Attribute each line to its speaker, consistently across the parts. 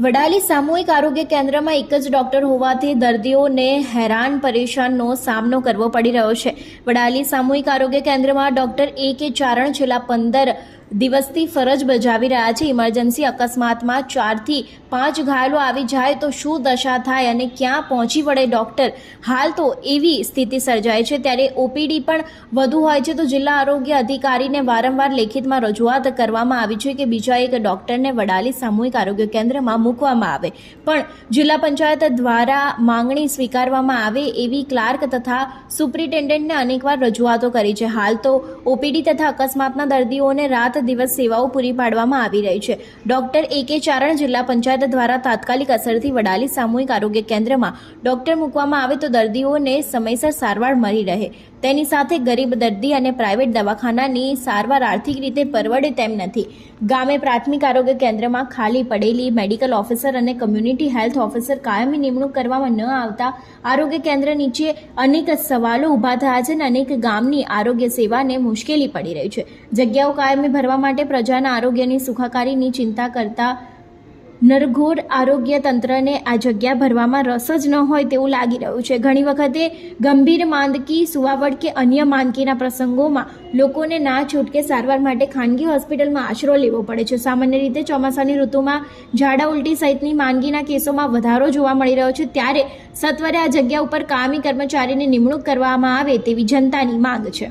Speaker 1: વડાલી સામૂહિક આરોગ્ય કેન્દ્રમાં એક જ ડોક્ટર હોવાથી દર્દીઓને હેરાન પરેશાનનો સામનો કરવો પડી રહ્યો છે। વડાલી સામૂહિક આરોગ્ય કેન્દ્રમાં ડોક્ટર A.K. ચારણ છેલ્લા 15 દિવસથી ફરજ બજાવી રહ્યા છે। ઇમરજન્સી અકસ્માતમાં 4 થી 5 ઘાયલો આવી જાય તો શું દશા થાય અને ક્યાં પહોંચી વળે ડોક્ટર? હાલ તો એવી સ્થિતિ સર્જાય છે, ત્યારે OPD પણ વધુ હોય છે તો જિલ્લા આરોગ્ય અધિકારીને વારંવાર લેખિતમાં રજૂઆત કરવામાં આવી છે કે બીજા એક ડોક્ટરને વડાલી સામૂહિક આરોગ્ય કેન્દ્રમાં મૂકવામાં આવે, પણ જિલ્લા પંચાયત દ્વારા માંગણી સ્વીકારવામાં આવે એવી ક્લાર્ક તથા સુપ્રિન્ટેન્ડન્ટને અનેકવાર રજૂઆતો કરી છે। હાલ તો OPD તથા અકસ્માતના દર્દીઓને રાત દિવસ સેવાઓ પૂરી પાડવામાં આવી રહી છે। Doctor A.K. ચારણ જિલ્લા પંચાયત દ્વારા તાત્કાલિક અસરથી વડાલી સામૂહિક આરોગ્ય કેન્દ્રમાં ડોક્ટર મૂકવામાં આવે તો દર્દીઓને સમયસર સારવાર મળી રહે, તેની સાથે ગરીબ દર્દી અને પ્રાઇવેટ દવાખાનાની સારવાર આર્થિક રીતે પરવડે તેમ નથી। ગામે પ્રાથમિક આરોગ્ય કેન્દ્રમાં ખાલી પડેલી મેડિકલ ઓફિસર અને કમ્યુનિટી હેલ્થ ઓફિસર કાયમી નિમણૂક કરવામાં ન આવતા આરોગ્ય કેન્દ્ર નીચે અનેક સવાલો ઊભા થયા છે અને અનેક ગામની આરોગ્ય સેવાને મુશ્કેલી પડી રહી છે। જગ્યાઓ કાયમી ભરવા માટે પ્રજાના આરોગ્યની સુખાકારીની ચિંતા કરતા નરઘોર આરોગ્ય તંત્રને આ જગ્યા ભરવામાં રસ જ ન હોય તેવું લાગી રહ્યું છે। ઘણી વખતે ગંભીર માંદગી, સુવાવડ કે અન્ય માંદગીના પ્રસંગોમાં લોકોને ના છૂટકે સારવાર માટે ખાનગી હોસ્પિટલમાં આશરો લેવો પડે છે। સામાન્ય રીતે ચોમાસાની ઋતુમાં ઝાડા ઉલટી સહિતની માંદગીના કેસોમાં વધારો જોવા મળી રહ્યો છે, ત્યારે સત્વરે આ જગ્યા ઉપર કાયમી કર્મચારીની નિમણૂક કરવામાં આવે તેવી જનતાની માંગ છે।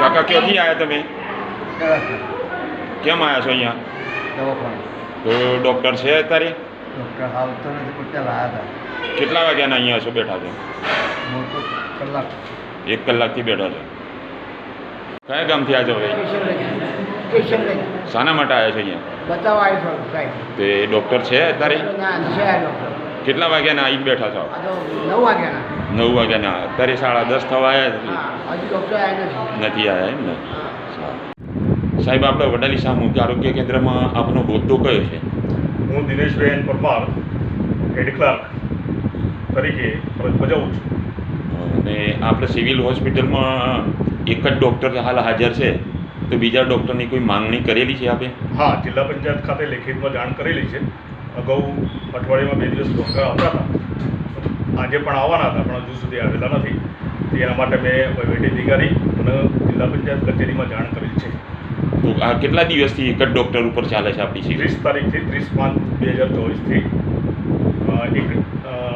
Speaker 2: કાકા ક્યાંથી આવ્યા તમે? કેમ આવ્યા છો અહીંયા? તો ડૉક્ટર છે અત્યારે?
Speaker 3: ડૉક્ટર હાલ તો નથી, પણ ત્યાં લાયા હતા।
Speaker 2: કેટલા વાગ્યાના અહીંયા છો બેઠા છો?
Speaker 3: મોટો કલાક
Speaker 2: 1 કલાકથી બેઠા છો। કયા ગામથી આવ્યા છો ભાઈ?
Speaker 3: સ્ટેશન લઈ
Speaker 2: શાના માટે આવ્યા છો અહીંયા?
Speaker 3: બતાવવા આવ્યો છું સાહેબ।
Speaker 2: તે ડૉક્ટર છે અત્યારે?
Speaker 3: ના છે આ ડૉક્ટર।
Speaker 2: કેટલા વાગ્યાના આવીને બેઠા છો?
Speaker 3: આ તો 9 વાગ્યાના।
Speaker 2: 9 વાગ્યાના, અત્યારે 10:30 થવા આવ્યા
Speaker 3: હા, હજુ ડૉક્ટર આવ્યા
Speaker 2: નથી આવ્યા એમ ને? સાહેબ, આપણે વડાલી સામૂહિક આરોગ્ય કેન્દ્રમાં આપનો હોદ્દો કયો છે?
Speaker 4: હું દિનેશભાઈ એન પરમાર હેડ ક્લાર્ક તરીકે ફરજ બજાવું છું।
Speaker 2: અને આપણે સિવિલ હોસ્પિટલમાં એક જ ડૉક્ટર હાલ હાજર છે, તો બીજા ડૉક્ટરની કોઈ માંગણી કરેલી છે આપે?
Speaker 4: હા, જિલ્લા પંચાયત ખાતે લેખિતમાં જાણ કરેલી છે। અગાઉ અઠવાડિયામાં 2 દિવસ ડૉક્ટર આવતા હતા, આજે પણ આવવાના હતા, પણ હજુ સુધી આવેલા નથી। તેના માટે મેં વહીવટી અધિકારી અને જિલ્લા પંચાયત કચેરીમાં જાણ કરેલી છે।
Speaker 2: તો આ કેટલા દિવસથી એક જ ડૉક્ટર ઉપર ચાલે છે આપણી સિવિલ?
Speaker 4: 30 તારીખથી 30/5/2024થી એક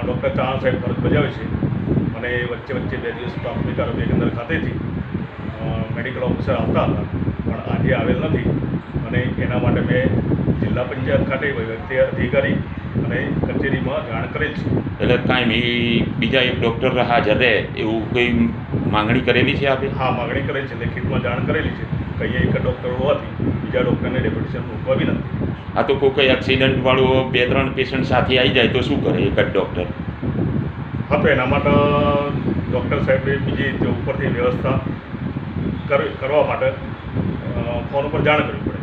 Speaker 4: ડૉક્ટર ચારણ સાહેબ ફરજ બજાવે છે, અને વચ્ચે 2 દિવસ પ્રાથમિક આરોગ્ય કેન્દ્ર ખાતેથી મેડિકલ ઓફિસર આવતા હતા, પણ આજે આવેલ નથી, અને એના માટે મેં જિલ્લા પંચાયત ખાતે વહીવટી અધિકારી અને કચેરીમાં જાણ કરેલ છે।
Speaker 2: એટલે કાંઈ બીજા એક ડૉક્ટર હાજર રહે એવું કોઈ માંગણી કરેલી છે આપે?
Speaker 4: હા, માગણી કરેલી છે, લેખિતમાં જાણ કરેલી છે કે અહીંયા એક ડૉક્ટર હોવાથી બીજા ડૉક્ટરને ડેપ્યુટેશન મૂકવા વિનંતી।
Speaker 2: આ તો કોઈ એક્સિડન્ટવાળો 2-3 પેશન્ટ સાથે આવી જાય તો શું કરે એક જ ડૉક્ટર?
Speaker 4: હા, તો એના માટે ડૉક્ટર સાહેબે બીજી ઉપરથી વ્યવસ્થા કરવા માટે ફોન ઉપર જાણ કરવી પડે।